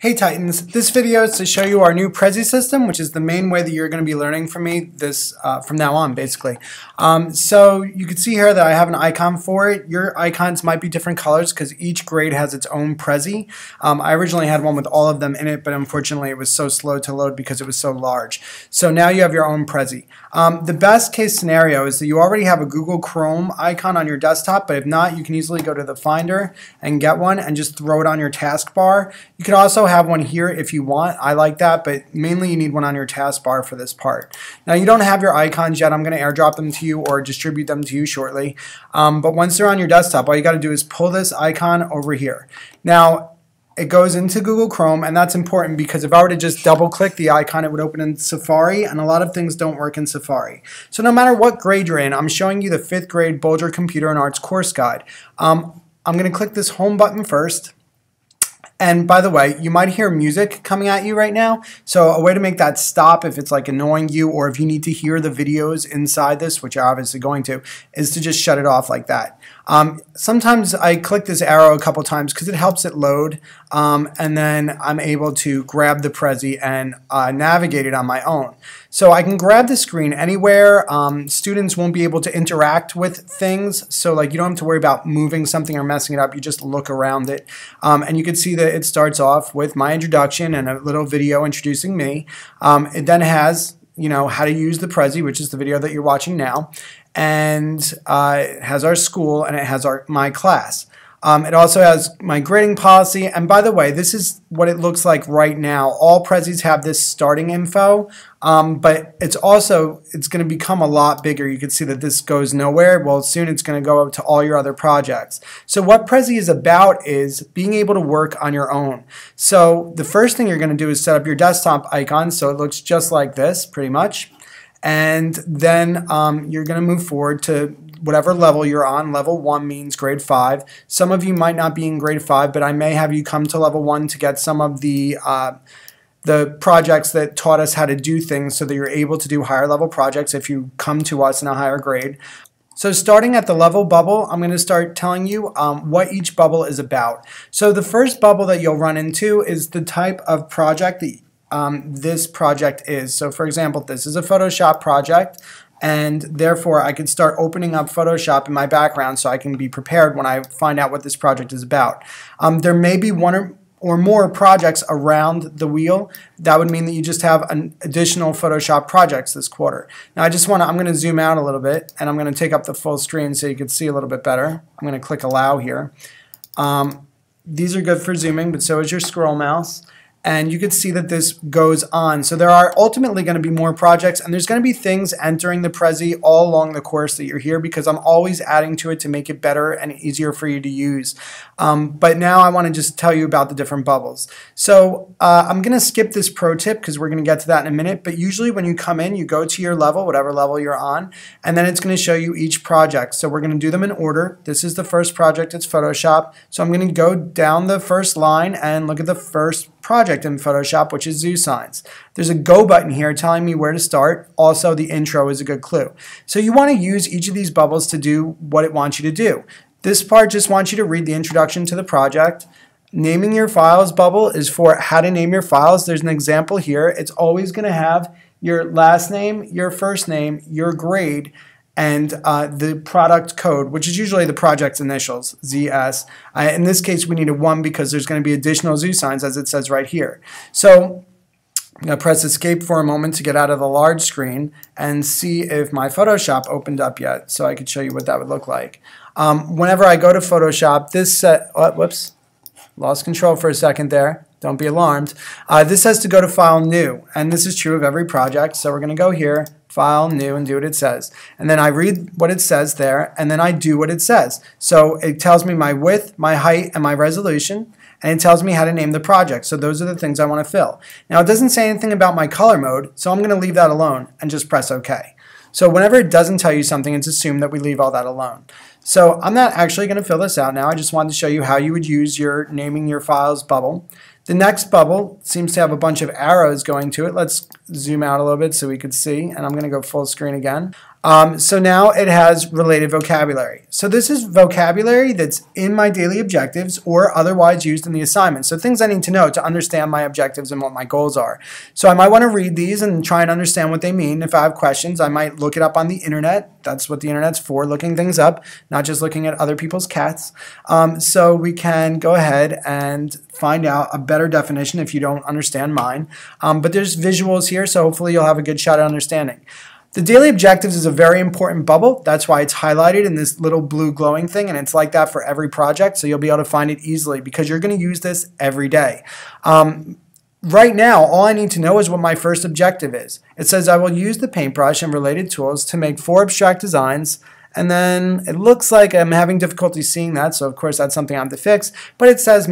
Hey Titans, this video is to show you our new Prezi system, which is the main way that you're going to be learning from me from now on, basically. So you can see here that I have an icon for it. Your icons might be different colors because each grade has its own Prezi. I originally had one with all of them in it, but unfortunately it was so slow to load because it was so large. So now you have your own Prezi. The best case scenario is that you already have a Google Chrome icon on your desktop, but if not, you can easily go to the Finder and get one and just throw it on your taskbar. You can also have one here if you want. I like that, but mainly you need one on your taskbar for this part. Now you don't have your icons yet. I'm going to airdrop them to you or distribute them to you shortly. But once they're on your desktop, all you got to do is pull this icon over here. Now it goes into Google Chrome, and that's important because if I were to just double click the icon, it would open in Safari, and a lot of things don't work in Safari. So no matter what grade you're in, I'm showing you the 5th grade Bolger Computer and Arts course guide. I'm going to click this home button first. And by the way, you might hear music coming at you right now. So a way to make that stop if it's like annoying you or if you need to hear the videos inside this, which you're obviously going to, is to just shut it off like that. Sometimes I click this arrow a couple times because it helps it load, and then I'm able to grab the Prezi and navigate it on my own. So I can grab the screen anywhere. Students won't be able to interact with things, so like you don't have to worry about moving something or messing it up. You just look around it, and you can see that it starts off with my introduction and a little video introducing me. It then has, you know, how to use the Prezi, which is the video that you're watching now, and it has our school and it has my class. It also has my grading policy, and by the way, this is what it looks like right now. All Prezis have this starting info, but it's going to become a lot bigger. You can see that this goes nowhere. Well, soon it's going to go up to all your other projects. So what Prezi is about is being able to work on your own. So the first thing you're going to do is set up your desktop icon so it looks just like this, pretty much. And then you're going to move forward to whatever level you're on. Level 1 means grade 5. Some of you might not be in grade 5, but I may have you come to level 1 to get some of the projects that taught us how to do things so that you're able to do higher level projects if you come to us in a higher grade. So starting at the level bubble, I'm going to start telling you what each bubble is about. So the first bubble that you'll run into is the type of project that this project is. So for example, this is a Photoshop project, and therefore I can start opening up Photoshop in my background so I can be prepared when I find out what this project is about. There may be one or more projects around the wheel. That would mean that you just have an additional Photoshop projects this quarter. Now I'm going to zoom out a little bit, and I'm going to take up the full screen so you can see a little bit better. I'm going to click allow here. These are good for zooming, but so is your scroll mouse. And you can see that this goes on. So there are ultimately going to be more projects, and there's going to be things entering the Prezi all along the course that you're here because I'm always adding to it to make it better and easier for you to use. But now I want to just tell you about the different bubbles. So I'm going to skip this pro tip because we're going to get to that in a minute, but usually when you come in, you go to your level, whatever level you're on, and then it's going to show you each project. So we're going to do them in order. This is the first project, it's Photoshop. So I'm going to go down the first line and look at the first project in Photoshop, which is Zoo Signs. There's a go button here telling me where to start. Also, the intro is a good clue. So you want to use each of these bubbles to do what it wants you to do. This part just wants you to read the introduction to the project. Naming your files bubble is for how to name your files. There's an example here. It's always going to have your last name, your first name, your grade, and the product code, which is usually the project's initials, ZS. In this case, we need a 1 because there's going to be additional Zoo Signs, as it says right here. So I'm going to press escape for a moment to get out of the large screen and see if my Photoshop opened up yet, so I could show you what that would look like. Whenever I go to Photoshop, this whoops, lost control for a second there. Don't be alarmed. This has to go to File New, and this is true of every project. So we're going to go here, File New, and do what it says. And then I read what it says there, and then I do what it says. So it tells me my width, my height, and my resolution, and it tells me how to name the project. So those are the things I want to fill. Now it doesn't say anything about my color mode, so I'm going to leave that alone and just press OK. So whenever it doesn't tell you something, it's assumed that we leave all that alone. So I'm not actually going to fill this out now. I just wanted to show you how you would use your naming your files bubble. The next bubble seems to have a bunch of arrows going to it. Let's zoom out a little bit so we could see, and I'm going to go full screen again. So now it has related vocabulary. So this is vocabulary that's in my daily objectives or otherwise used in the assignment. So things I need to know to understand my objectives and what my goals are. So I might want to read these and try and understand what they mean. If I have questions, I might look it up on the internet. That's what the internet's for, looking things up, not just looking at other people's cats. So we can go ahead and find out a better definition if you don't understand mine. But there's visuals here, so hopefully you'll have a good shot at understanding. The daily objectives is a very important bubble. That's why it's highlighted in this little blue glowing thing, and it's like that for every project, so you'll be able to find it easily because you're going to use this every day. Right now, all I need to know is what my first objective is. It says I will use the paintbrush and related tools to make 4 abstract designs, and then it looks like I'm having difficulty seeing that, so of course that's something I have to fix, but it says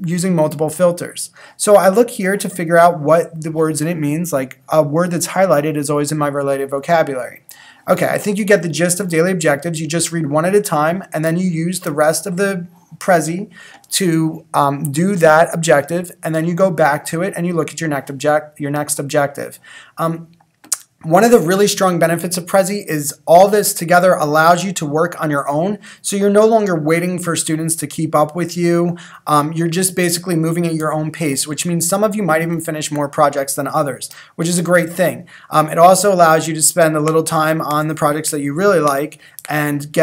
using multiple filters. So I look here to figure out what the words in it means, like a word that's highlighted is always in my related vocabulary. Okay, I think you get the gist of daily objectives. You just read one at a time, and then you use the rest of the Prezi to do that objective, and then you go back to it and you look at your next objective. One of the really strong benefits of Prezi is all this together allows you to work on your own, so you're no longer waiting for students to keep up with you. You're just basically moving at your own pace, which means some of you might even finish more projects than others, which is a great thing. It also allows you to spend a little time on the projects that you really like and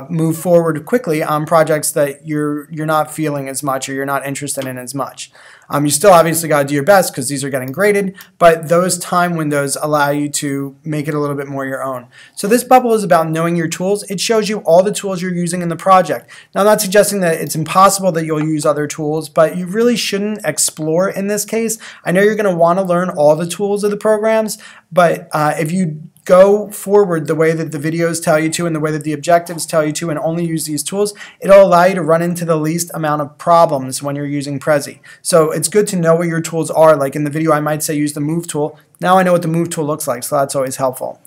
move forward quickly on projects that you're not feeling as much or you're not interested in as much. You still obviously got to do your best because these are getting graded, but those time windows allow you to make it a little bit more your own. So this bubble is about knowing your tools. It shows you all the tools you're using in the project. Now, I'm not suggesting that it's impossible that you'll use other tools, but you really shouldn't explore in this case. I know you're going to want to learn all the tools of the programs, but if you go forward the way that the videos tell you to and the way that the objectives tell you to and only use these tools, it'll allow you to run into the least amount of problems when you're using Prezi. So it's good to know what your tools are. Like in the video I might say use the move tool. Now I know what the move tool looks like, so that's always helpful.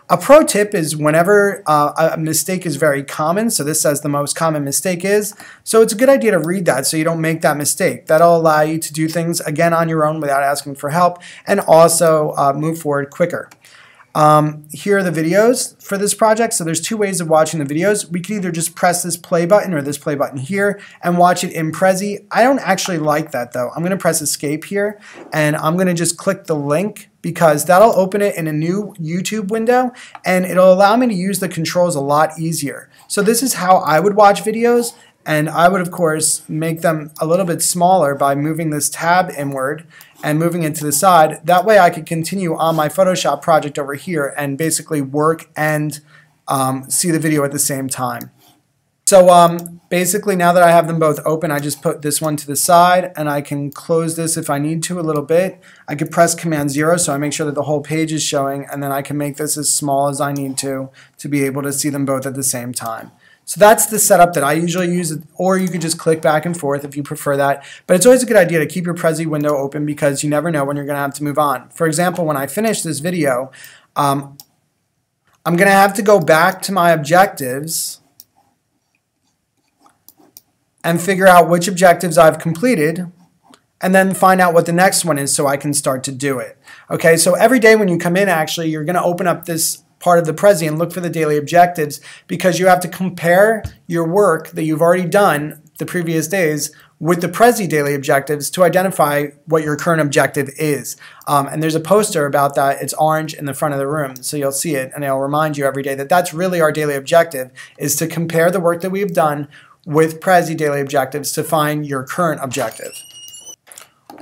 A pro tip is whenever a mistake is very common, so this says the most common mistake is, so it's a good idea to read that so you don't make that mistake. That'll allow you to do things again on your own without asking for help and also move forward quicker. Here are the videos for this project. So there's 2 ways of watching the videos. We could either just press this play button or this play button here and watch it in Prezi. I don't actually like that though. I'm going to press escape here and I'm going to just click the link because that'll open it in a new YouTube window and it'll allow me to use the controls a lot easier. So this is how I would watch videos. And I would, of course, make them a little bit smaller by moving this tab inward and moving it to the side. That way I could continue on my Photoshop project over here and basically work and see the video at the same time. So basically now that I have them both open, I just put this one to the side and I can close this if I need to a little bit. I could press Command 0 so I make sure that the whole page is showing, and then I can make this as small as I need to be able to see them both at the same time. So that's the setup that I usually use, or you could just click back and forth if you prefer that. But it's always a good idea to keep your Prezi window open because you never know when you're going to have to move on. For example, when I finish this video, I'm going to have to go back to my objectives and figure out which objectives I've completed and then find out what the next one is so I can start to do it. Okay, so every day when you come in, actually, you're going to open up this part of the Prezi and look for the daily objectives because you have to compare your work that you've already done the previous days with the Prezi daily objectives to identify what your current objective is. And there's a poster about that. It's orange in the front of the room, so you'll see it and it'll remind you every day that that's really our daily objective, is to compare the work that we've done with Prezi daily objectives to find your current objective.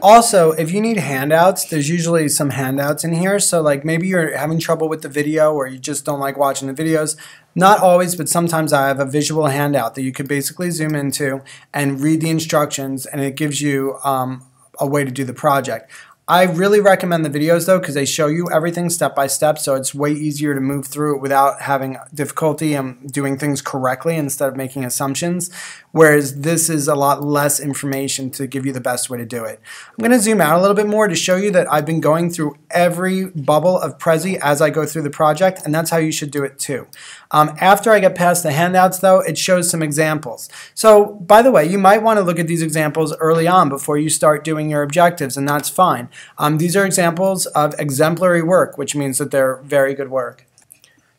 Also, if you need handouts, there's usually some handouts in here. So like maybe you're having trouble with the video or you just don't like watching the videos. Not always, but sometimes I have a visual handout that you could basically zoom into and read the instructions, and it gives you a way to do the project. I really recommend the videos though because they show you everything step by step, so it's way easier to move through it without having difficulty doing things correctly instead of making assumptions, whereas this is a lot less information to give you the best way to do it. I'm going to zoom out a little bit more to show you that I've been going through every bubble of Prezi as I go through the project, and that's how you should do it too. After I get past the handouts though, it shows some examples. So by the way, you might want to look at these examples early on before you start doing your objectives, and that's fine. These are examples of exemplary work, which means that they're very good work.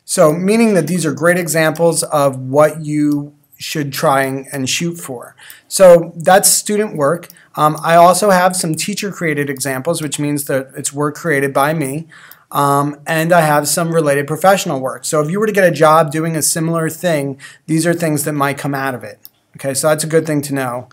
So meaning that these are great examples of what you should try and shoot for. So that's student work. I also have some teacher-created examples, which means that it's work created by me. And I have some related professional work. So if you were to get a job doing a similar thing, these are things that might come out of it. Okay, so that's a good thing to know.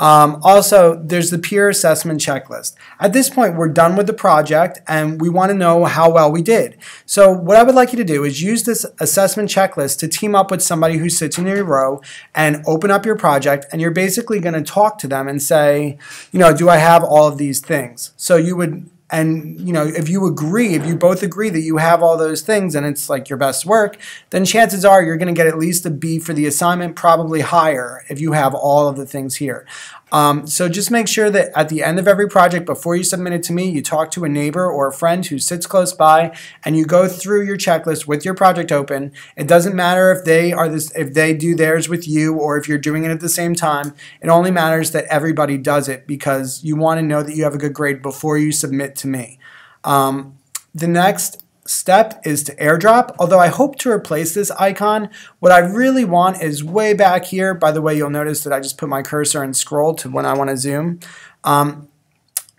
Also, there's the peer assessment checklist. At this point, we're done with the project and we want to know how well we did. So what I would like you to do is use this assessment checklist to team up with somebody who sits in your row and open up your project, and you're basically going to talk to them and say, do I have all of these things? So you would, and if you both agree that you have all those things and it's like your best work, then chances are you're going to get at least a B for the assignment, probably higher if you have all of the things here. So just make sure that at the end of every project, before you submit it to me, you talk to a neighbor or a friend who sits close by and you go through your checklist with your project open. It doesn't matter if they do theirs with you or if you're doing it at the same time. It only matters that everybody does it, because you want to know that you have a good grade before you submit to me. The next step is to airdrop, although I hope to replace this icon. What I really want is way back here. By the way, you'll notice that I just put my cursor and scroll to when I want to zoom.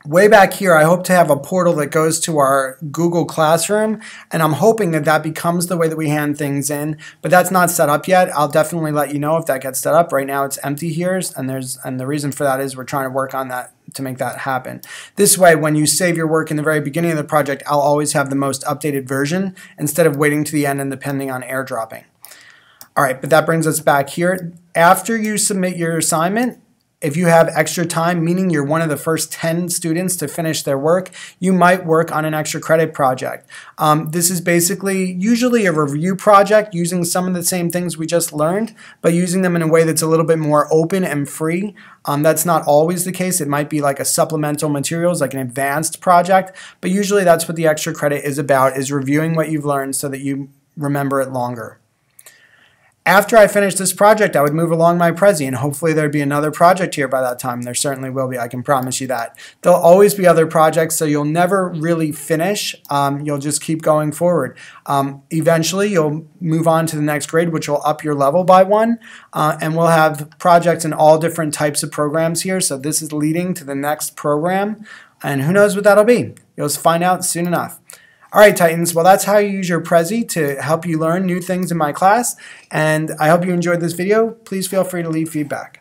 Way back here, I hope to have a portal that goes to our Google Classroom, and I'm hoping that that becomes the way that we hand things in, but that's not set up yet. I'll definitely let you know if that gets set up. Right now it's empty here, and the reason for that is we're trying to work on that to make that happen. This way, when you save your work in the very beginning of the project, I'll always have the most updated version instead of waiting to the end and depending on airdropping. All right, but that brings us back here. After you submit your assignment, if you have extra time, meaning you're one of the first 10 students to finish their work, you might work on an extra credit project. This is basically usually a review project using some of the same things we just learned, but using them in a way that's a little bit more open and free. That's not always the case. It might be like a supplemental materials, like an advanced project, but usually that's what the extra credit is about, is reviewing what you've learned so that you remember it longer. After I finish this project, I would move along my Prezi, and hopefully there'd be another project here by that time. There certainly will be, I can promise you that. There'll always be other projects, so you'll never really finish. You'll just keep going forward. Eventually, you'll move on to the next grade, which will up your level by 1, and we'll have projects in all different types of programs here, so this is leading to the next program, and who knows what that'll be. You'll find out soon enough. All right, Titans, well, that's how you use your Prezi to help you learn new things in my class, and I hope you enjoyed this video. Please feel free to leave feedback.